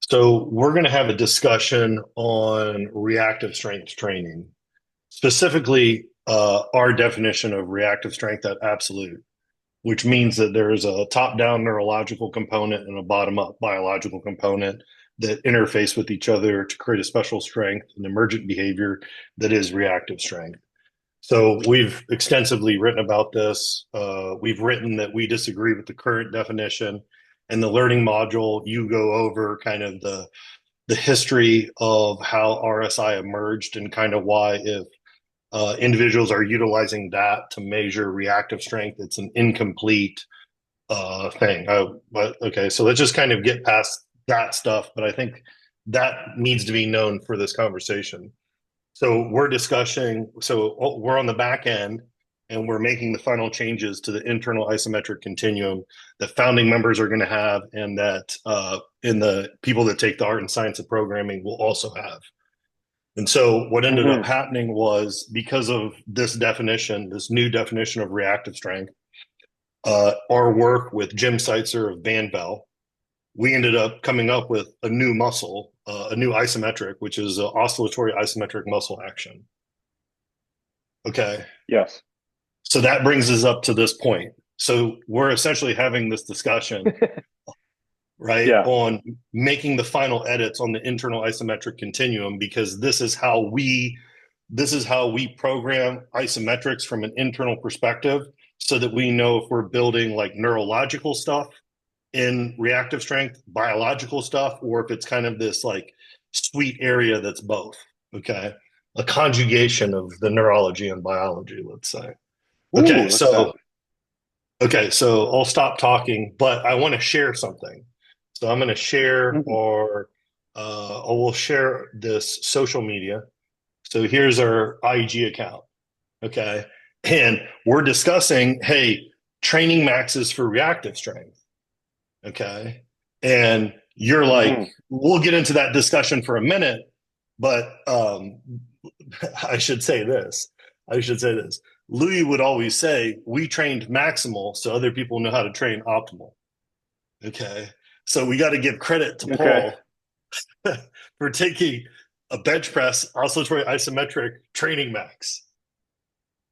So we're going to have a discussion on reactive strength training, specifically our definition of reactive strength at absolute, which means that there's a top-down neurological component and a bottom-up biological component that interface with each other to create a special strength and emergent behavior that is reactive strength. So we've extensively written about this. We've written that we disagree with the current definition. And the learning module, you go over kind of the history of how RSI emerged and kind of why, if individuals are utilizing that to measure reactive strength, it's an incomplete thing. But okay, so let's just kind of get past that stuff. But I think that needs to be known for this conversation. So we're discussing, so we're on the back end and we're making the final changes to the internal isometric continuum that founding members are going to have, and that in the people that take the art and science of programming will also have. And so what ended up happening was, because of this definition, this new definition of reactive strength, our work with Jim Seitzer of Van Bell, we ended up coming up with a new muscle, a new isometric, which is an oscillatory isometric muscle action. Okay. Yes. So that brings us up to this point. So we're essentially having this discussion, right, Yeah. on making the final edits on the internal isometric continuum, because this is how we program isometrics from an internal perspective, so that we know if we're building like neurological stuff in reactive strength, biological stuff, or if it's kind of this like sweet area that's both. Okay. A conjugation of the neurology and biology, let's say. Ooh, Okay. look at that. So I'll stop talking, but I want to share something. So I'm going to share, Mhm. or I will share this social media. So here's our IG account. Okay. And we're discussing, hey, training maxes for reactive strength. Okay. And you're like, Mhm. we'll get into that discussion for a minute, but I should say this. I should say this. Louis would always say, we trained maximal so other people know how to train optimal. Okay. So we got to give credit to Okay. Paul for taking a bench press oscillatory isometric training max.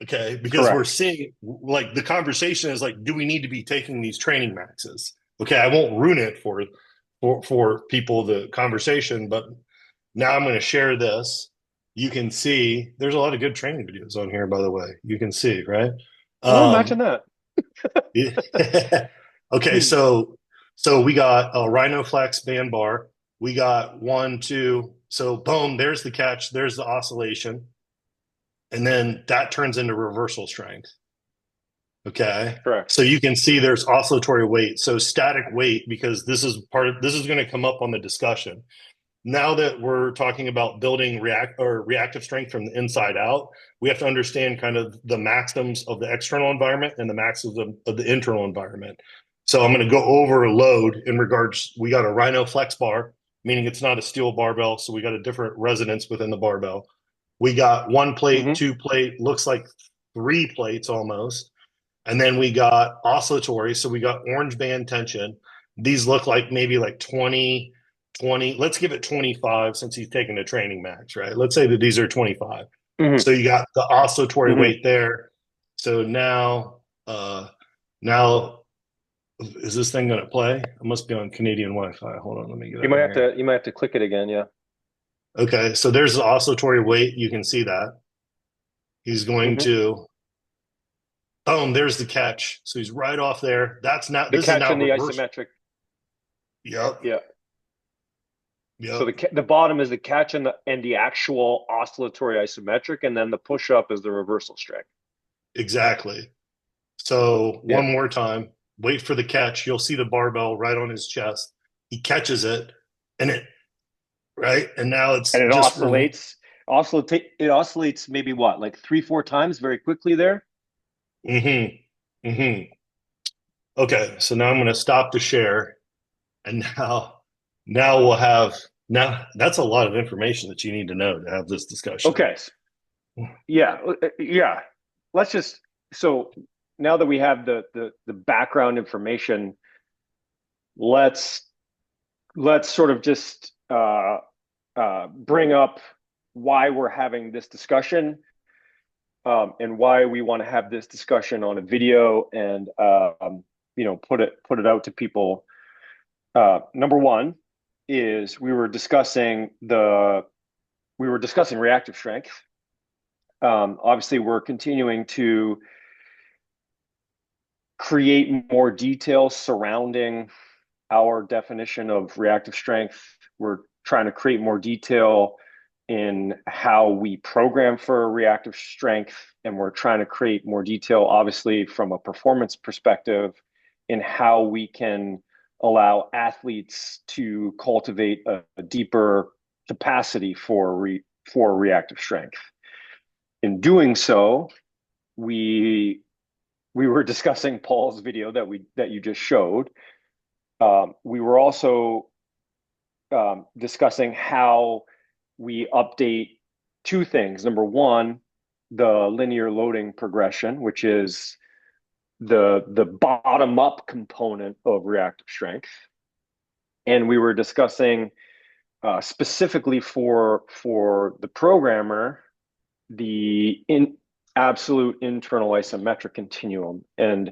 Okay. Because we're Correct. seeing, like, the conversation is like, do we need to be taking these training maxes? Okay. I won't ruin it for people, the conversation, but now I'm going to share this. You can see there's a lot of good training videos on here, by the way. You can see, right? Oh, imagine that. Okay, Hmm. so we got a Rhino Flex band bar. We got one, two. So boom, there's the catch. There's the oscillation, and then that turns into reversal strength. Okay. Correct. So you can see there's oscillatory weight. So static weight, because this is going to come up on the discussion. Now that we're talking about building reactive strength from the inside out, we have to understand kind of the maxims of the external environment and the maxims of the internal environment. So I'm going to go over load in regards. We got a Rhino Flex bar, meaning it's not a steel barbell, so we got a different resonance within the barbell. We got one plate, Hmm. two plate, looks like three plates almost. And then we got oscillatory. So we got orange band tension. These look like maybe like 20, 20. Let's give it 25 since he's taking the training max, right? Let's say that these are 25. Hmm. So you got the oscillatory Hmm. weight there. So now is this thing going to play? I must be on Canadian Wi-Fi. Hold on, let me get You out of might have here. to click it again. Yeah. Okay, so there's the oscillatory weight. You can see that. He's going Hmm. to, boom, there's the catch. So he's right off there. The This is catch now in the reverse. isometric. Yep. Yeah. So Yep, the bottom is the catch and the actual oscillatory isometric, and then the push up is the reversal strength. exactly. So Yeah. one more time, wait for the catch. You'll see the barbell right on his chest. He catches it, and it right, and now it's And it just oscillates maybe what, like three, four times very quickly there. mm-hmm, mm-hmm. Okay, so now I'm going to stop the share, and now we'll have now that's a lot of information that you need to know to have this discussion. Okay. Yeah. Yeah. Let's just, so now that we have the background information, let's let's sort of just bring up why we're having this discussion, and why we want to have this discussion on a video, and put it out to people. Number one is we were discussing reactive strength. Obviously, we're continuing to create more details surrounding our definition of reactive strength. We're trying to create more detail in how we program for reactive strength, and we're trying to create more detail, obviously, from a performance perspective in how we can allow athletes to cultivate a deeper capacity for reactive strength. In doing so, we were discussing Paul's video that you just showed. We were also discussing how we update two things. Number one, the linear loading progression, which is the bottom up component of reactive strength, and we were discussing specifically for the programmer the absolute internal isometric continuum. And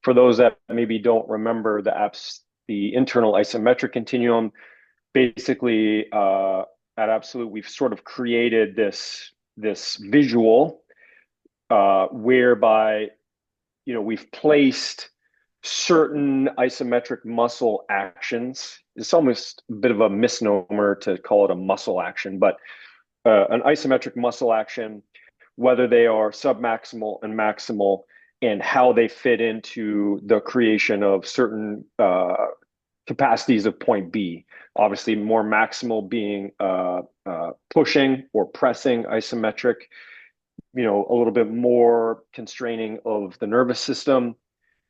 for those that maybe don't remember the internal isometric continuum, basically at Absolute, we've sort of created this visual whereby we've placed certain isometric muscle actions. It's almost a bit of a misnomer to call it a muscle action, but an isometric muscle action, whether they are submaximal and maximal, and how they fit into the creation of certain capacities of point B. Obviously, more maximal being pushing or pressing isometric, a little bit more constraining of the nervous system,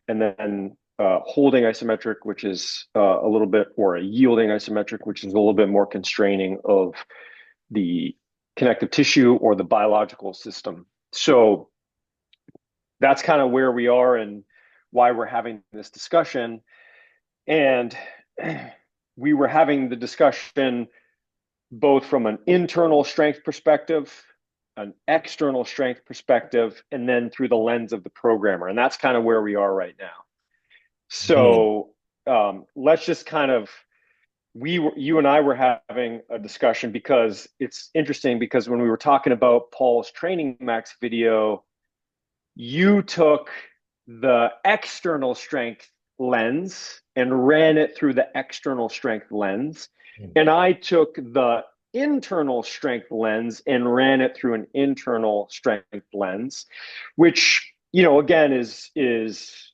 and then holding isometric, which is a little bit, or a yielding isometric, which is a little bit more constraining of the connective tissue or the biological system. So that's kind of where we are and why we're having this discussion. And we were having the discussion both from an internal strength perspective, an external strength perspective, and then through the lens of the programmer. And that's kind of where we are right now. So let's just kind of, you and I were having a discussion, because it's interesting, because when we were talking about Paul's Training Max video, you took the external strength lens and ran it through the external strength lens. And I took the internal strength lens and ran it through an internal strength lens, which, again, is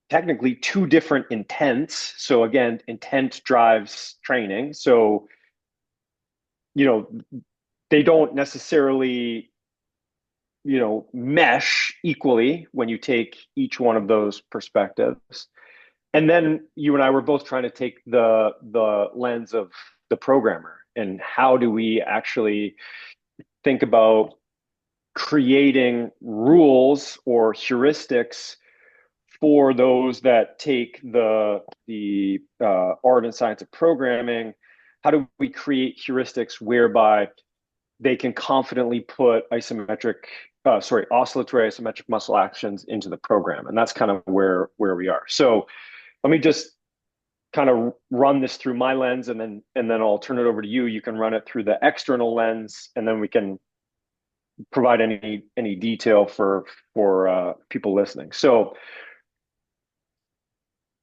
technically two different intents. So again, intent drives training. So, they don't necessarily, mesh equally when you take each one of those perspectives. And then you and I were both trying to take the lens of the programmer, and how do we actually think about creating rules or heuristics for those that take the art and science of programming. How do we create heuristics whereby they can confidently put oscillatory isometric muscle actions into the program? And that's kind of where we are. So let me just kind of run this through my lens, and then I'll turn it over to you. You can run it through the external lens, and then we can provide any detail for people listening. So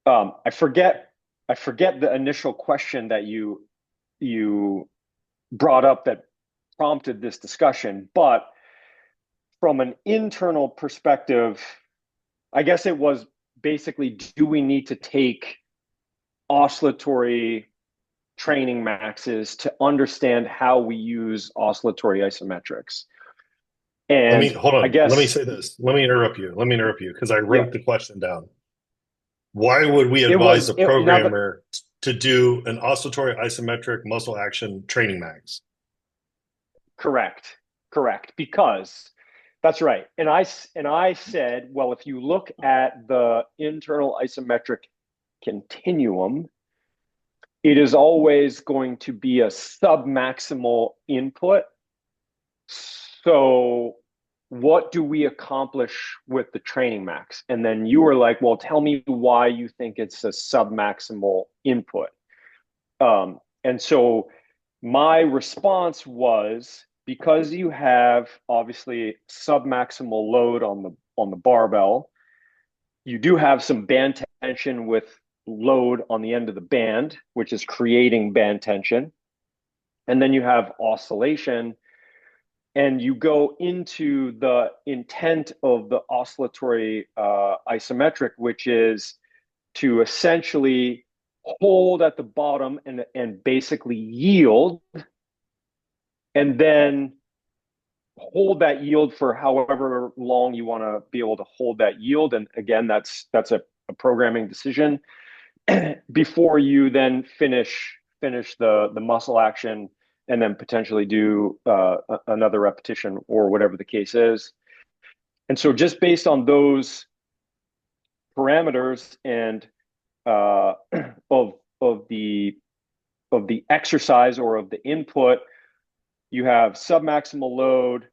I forget the initial question that you brought up that prompted this discussion, but from an internal perspective, I guess it was basically, do we need to take oscillatory training maxes to understand how we use oscillatory isometrics? And hold on. I guess Let me say this. Let me interrupt you because I yeah, wrote the question down. Why would we it advise was the it, now that programmer to do an oscillatory isometric muscle action training max? correct, because that's right. And I said, well, if you look at the internal isometric continuum, it is always going to be a sub-maximal input. So what do we accomplish with the training max? And then you were like, well, tell me why you think it's a sub-maximal input. And so my response was, because you have obviously sub-maximal load on the barbell, you do have some band tension with load on the end of the band, which is creating band tension. And then you have oscillation, and you go into the intent of the oscillatory isometric, which is to essentially hold at the bottom and basically yield, and then hold that yield for however long you want to be able to hold that yield. And again, that's a programming decision before you then finish the muscle action and then potentially do another repetition or whatever the case is. And so just based on those parameters and of the exercise or of the input, you have submaximal load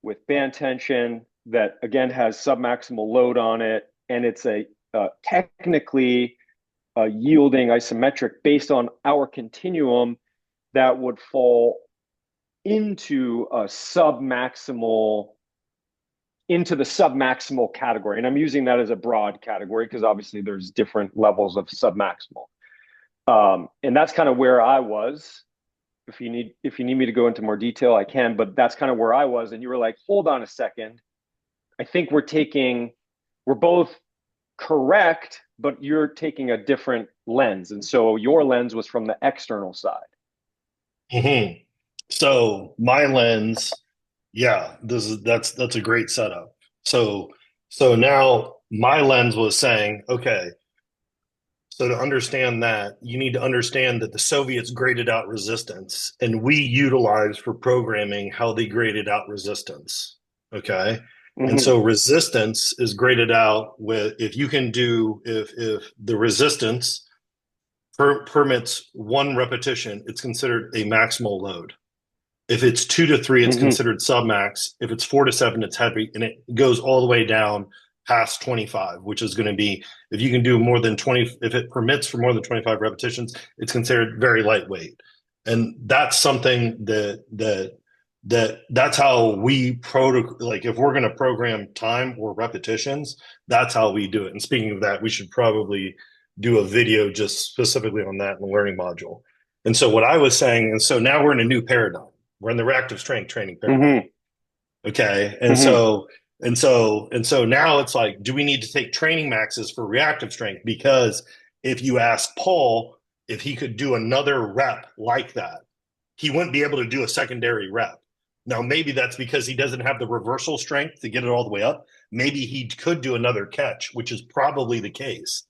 with band tension that again has submaximal load on it, and it's a technically a yielding isometric based on our continuum that would fall into a submaximal into the submaximal category. And I'm using that as a broad category because obviously there's different levels of submaximal. And that's kind of where I was. If you need me to go into more detail, I can, but that's kind of where I was. And you were like, hold on a second. I think we're both correct, but you're taking a different lens. And so your lens was from the external side. Mm-hmm. So my lens, yeah, that's a great setup. So now my lens was saying, okay, so to understand that, you need to understand that the Soviets graded out resistance, and we utilized for programming how they graded out resistance. Okay. And Mm-hmm. so resistance is graded out with if you can do if the resistance permits one repetition, it's considered a maximal load. If it's 2 to 3, it's Mm-hmm. considered submax. If it's 4 to 7, it's heavy, and it goes all the way down past 25, which is going to be if you can do more than 20. If it permits for more than 25 repetitions, it's considered very lightweight, and that's something that's how we like if we're going to program time or repetitions, that's how we do it. And speaking of that, we should probably do a video just specifically on that in the learning module. And so what I was saying, and so now we're in a new paradigm. We're in the reactive strength training paradigm. Mm-hmm. Okay. Mm-hmm. And so now it's like, do we need to take training maxes for reactive strength? Because if you ask Paul if he could do another rep like that, he wouldn't be able to do a secondary rep. Now, maybe that's because he doesn't have the reversal strength to get it all the way up. Maybe he could do another catch, which is probably the case,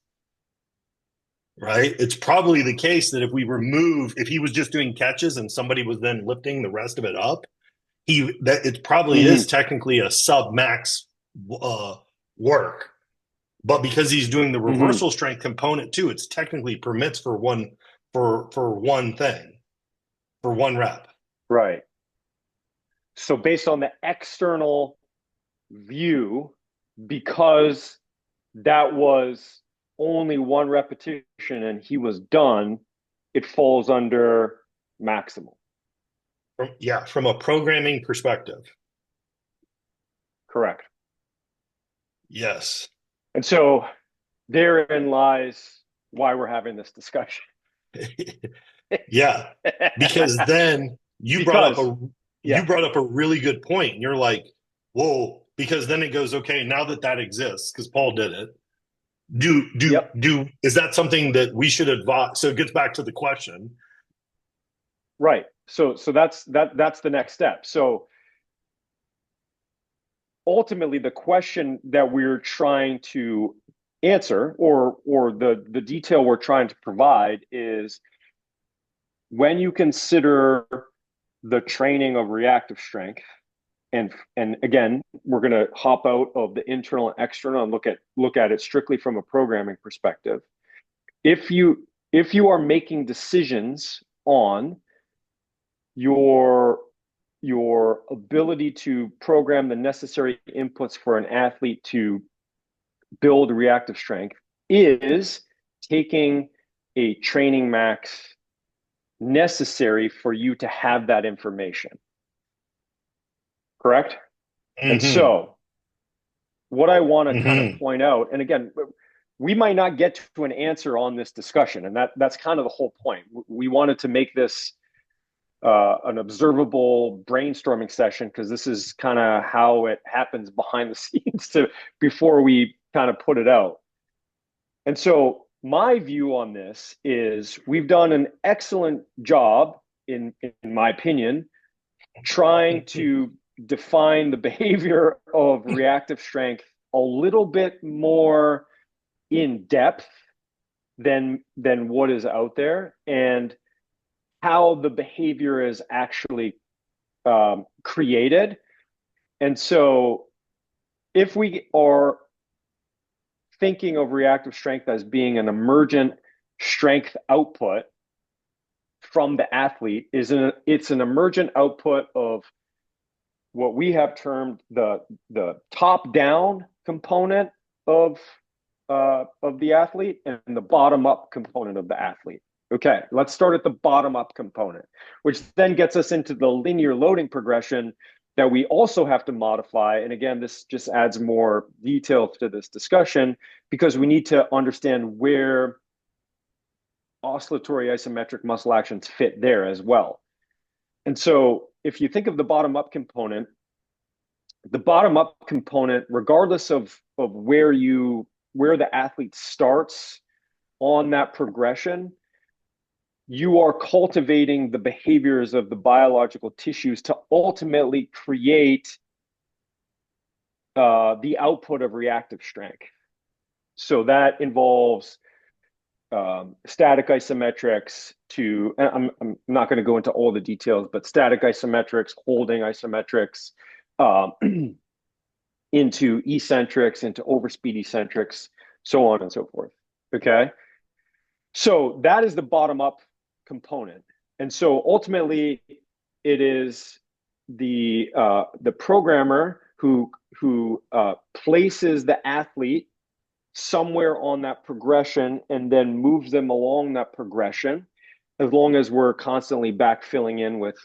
right? It's probably the case that if he was just doing catches and somebody was then lifting the rest of it up, it probably Mm-hmm. is technically a sub max work. But because he's doing the Mm-hmm. reversal strength component too, it's technically permits for one thing, for one rep. Right. So based on the external view, because that was only one repetition and he was done, it falls under maximal. From a programming perspective. Correct. Yes. And so therein lies why we're having this discussion. Yeah. Because then Because, you yeah, brought up a really good point. And you're like, whoa, because then it goes, okay, now that exists, because Paul did it, yep, is that something that we should advise? So it gets back to the question. right. So that's the next step. So ultimately the question that we're trying to answer or the detail we're trying to provide is when you consider the training of reactive strength, and again we're going to hop out of the internal and external and look at it strictly from a programming perspective. If you if you are making decisions on your your ability to program the necessary inputs for an athlete to build reactive strength is taking a training max necessary for you to have that information. Correct? And Mm-hmm. so, what I want to kind of Mm-hmm. point out, and again, we might not get to an answer on this discussion, and that's kind of the whole point. We wanted to make this an observable brainstorming session because this is kind of how it happens behind the scenes to before we kind of put it out. And so my view on this is we've done an excellent job, in my opinion, trying to define the behavior of reactive strength a little bit more in depth than what is out there, and how the behavior is actually created. And so if we are thinking of reactive strength as being an emergent strength output from the athlete, it's an emergent output of what we have termed the top down component of the athlete and the bottom up component of the athlete. Okay, let's start at the bottom up component, which then gets us into the linear loading progression that we also have to modify. And again, this just adds more detail to this discussion because we need to understand where oscillatory isometric muscle actions fit there as well. And so if you think of the bottom up component, regardless of where the athlete starts on that progression, you are cultivating the behaviors of the biological tissues to ultimately create the output of reactive strength. So that involves static isometrics to, I'm not going to go into all the details, but static isometrics, holding isometrics, into eccentrics, into overspeed eccentrics, so on and so forth. Okay. So that is the bottom up component. And so ultimately it is the programmer who places the athlete somewhere on that progression and then moves them along that progression, as long as we're constantly backfilling in with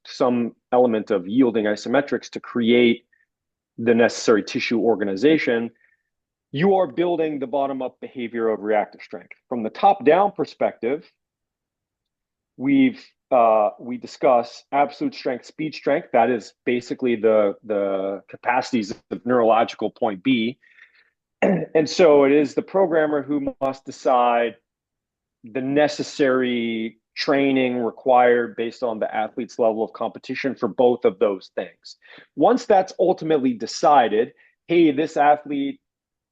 some element of yielding isometrics to create the necessary tissue organization. You are building the bottom up behavior of reactive strength. From the top down perspective, we discuss absolute strength, speed strength. That is basically the capacities of neurological point B. And so it is the programmer who must decide the necessary training required based on the athlete's level of competition for both of those things. Once that's ultimately decided, hey, this athlete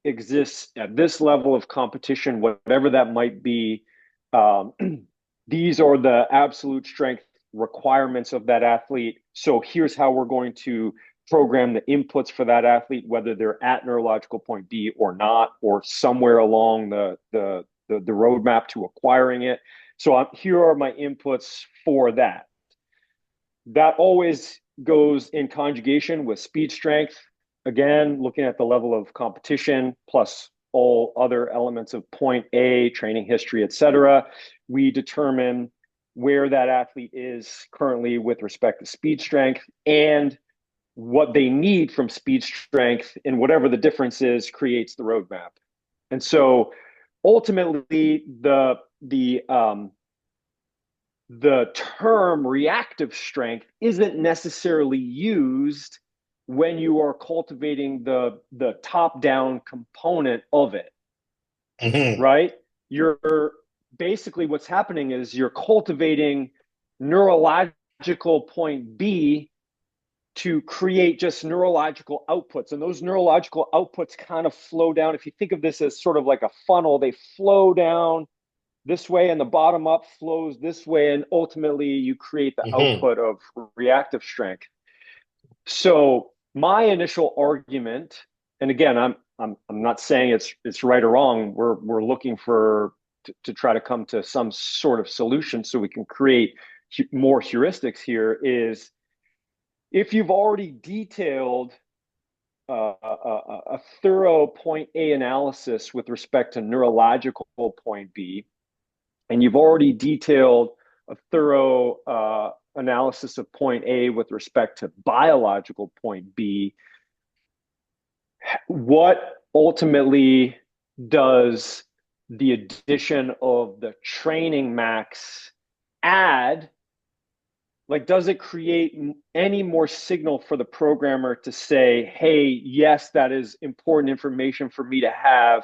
exists at this level of competition, whatever that might be, these are the absolute strength requirements of that athlete. So here's how we're going to program the inputs for that athlete, whether they're at neurological point B or not, or somewhere along the roadmap to acquiring it. So here are my inputs for that. That always goes in conjugation with speed strength. Again, looking at the level of competition plus all other elements of point A, training history, etc. We determine where that athlete is currently with respect to speed strength and what they need from speed strength, and whatever the difference is creates the roadmap. And so ultimately the term reactive strength isn't necessarily used when you are cultivating the top down component of it. Mm-hmm. Right? You're basically, what's happening is you're cultivating neurological point B to create just neurological outputs. And those neurological outputs kind of flow down. If you think of this as sort of like a funnel, they flow down this way and the bottom up flows this way. And ultimately you create the Mm-hmm. output of reactive strength. So my initial argument, and again, I'm not saying it's right or wrong. We're looking for to try to come to some sort of solution so we can create more heuristics here is if you've already detailed a thorough point A analysis with respect to neurological point B, and you've already detailed a thorough analysis of point A with respect to biological point B, what ultimately does the addition of the training max add? Like, does it create any more signal for the programmer to say, hey, yes, that is important information for me to have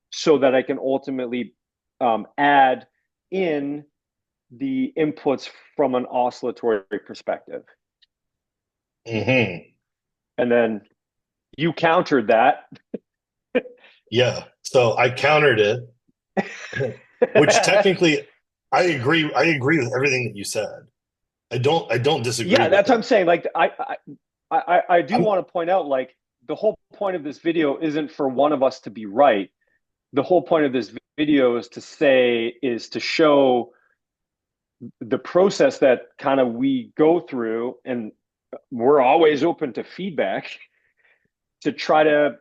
so that I can ultimately add in the inputs from an oscillatory perspective? Mm-hmm. And then you countered that. Yeah. So I countered it, which technically I agree with everything that you said. I don't disagree Yeah, with that's what it. I'm saying. Like, I do I'm want to point out, like, the whole point of this video isn't for one of us to be right. The whole point of this video is to show the process that kind of we go through, and we're always open to feedback to try to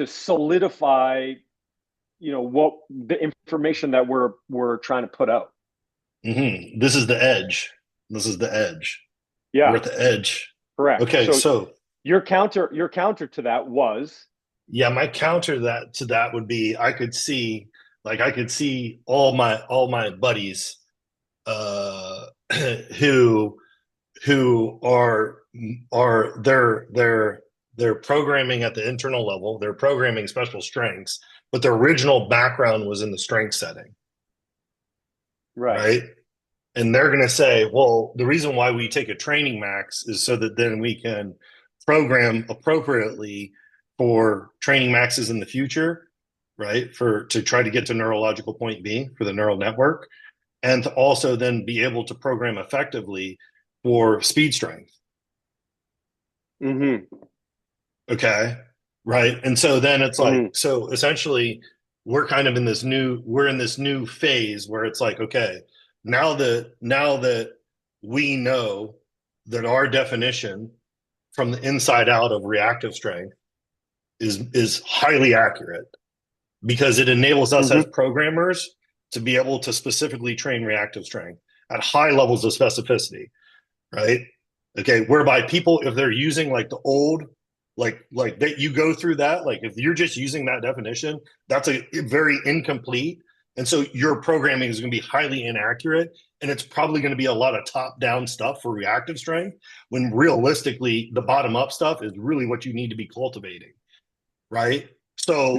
solidify, what the information that we're trying to put out. This is the edge. This is the edge. We're Yeah, at the edge. correct. Okay, So so your counter to that was. yeah, my counter to that would be I could see all my buddies uh who are they're programming at the internal level, they're programming special strengths, but their original background was in the strength setting, Right. right? And they're going to say, well, the reason why we take a training max is so that then we can program appropriately for training maxes in the future, right? For to try to get to neurological point B for the neural network, and to also then be able to program effectively for speed strength. Mm-hmm. Okay. Right. And so then it's like, Mm-hmm. so essentially we're in this new phase where it's like, okay, now that we know that our definition from the inside out of reactive strength is highly accurate because it enables us as Mm-hmm. programmers to be able to specifically train reactive strength at high levels of specificity, right? Okay, whereby people, if they're using like the old, like that, you go through that. Like if you're just using that definition, that's a very incomplete, and so your programming is going to be highly inaccurate, and it's probably going to be a lot of top-down stuff for reactive strength. When realistically, the bottom-up stuff is really what you need to be cultivating, right? So